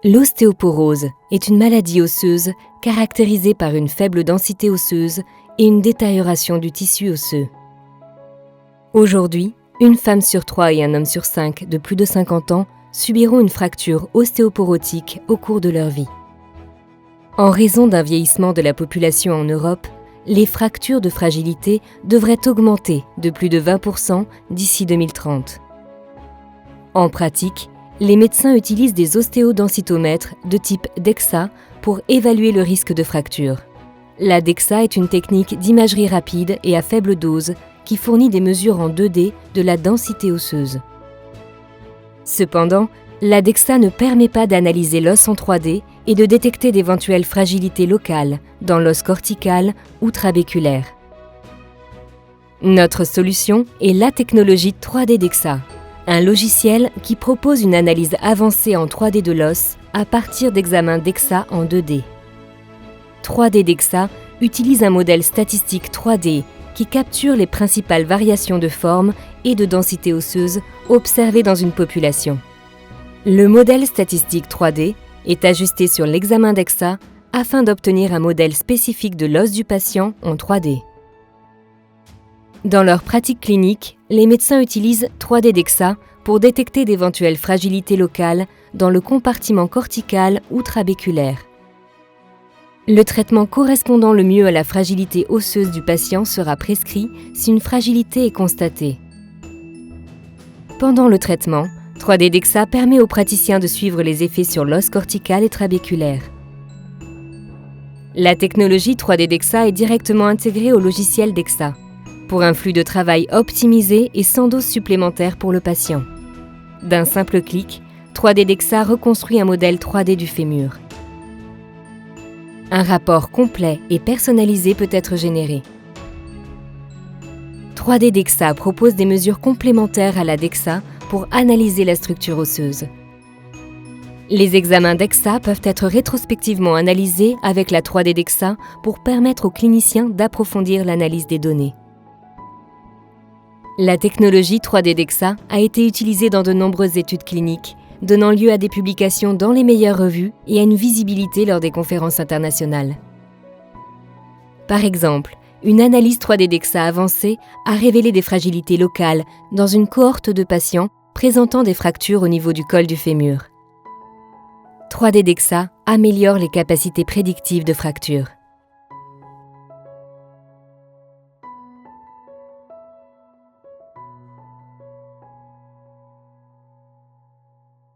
L'ostéoporose est une maladie osseuse caractérisée par une faible densité osseuse et une détérioration du tissu osseux. Aujourd'hui, une femme sur 3 et un homme sur 5 de plus de 50 ans subiront une fracture ostéoporotique au cours de leur vie. En raison d'un vieillissement de la population en Europe, les fractures de fragilité devraient augmenter de plus de 20% d'ici 2030. En pratique, les médecins utilisent des ostéodensitomètres de type DEXA pour évaluer le risque de fracture. La DEXA est une technique d'imagerie rapide et à faible dose qui fournit des mesures en 2D de la densité osseuse. Cependant, la DEXA ne permet pas d'analyser l'os en 3D et de détecter d'éventuelles fragilités locales dans l'os cortical ou trabéculaire. Notre solution est la technologie 3D DEXA, un logiciel qui propose une analyse avancée en 3D de l'os à partir d'examens DEXA en 2D. 3D DEXA utilise un modèle statistique 3D qui capture les principales variations de forme et de densité osseuse observées dans une population. Le modèle statistique 3D est ajusté sur l'examen DEXA afin d'obtenir un modèle spécifique de l'os du patient en 3D. Dans leur pratique clinique, les médecins utilisent 3D DEXA pour détecter d'éventuelles fragilités locales dans le compartiment cortical ou trabéculaire. Le traitement correspondant le mieux à la fragilité osseuse du patient sera prescrit si une fragilité est constatée. Pendant le traitement, 3D DEXA permet aux praticiens de suivre les effets sur l'os cortical et trabéculaire. La technologie 3D DEXA est directement intégrée au logiciel DEXA, pour un flux de travail optimisé et sans dose supplémentaire pour le patient. D'un simple clic, 3D DEXA reconstruit un modèle 3D du fémur. Un rapport complet et personnalisé peut être généré. 3D DEXA propose des mesures complémentaires à la DEXA pour analyser la structure osseuse. Les examens DEXA peuvent être rétrospectivement analysés avec la 3D DEXA pour permettre aux cliniciens d'approfondir l'analyse des données. La technologie 3D DEXA a été utilisée dans de nombreuses études cliniques, donnant lieu à des publications dans les meilleures revues et à une visibilité lors des conférences internationales. Par exemple, une analyse 3D DEXA avancée a révélé des fragilités locales dans une cohorte de patients présentant des fractures au niveau du col du fémur. 3D DEXA améliore les capacités prédictives de fracture.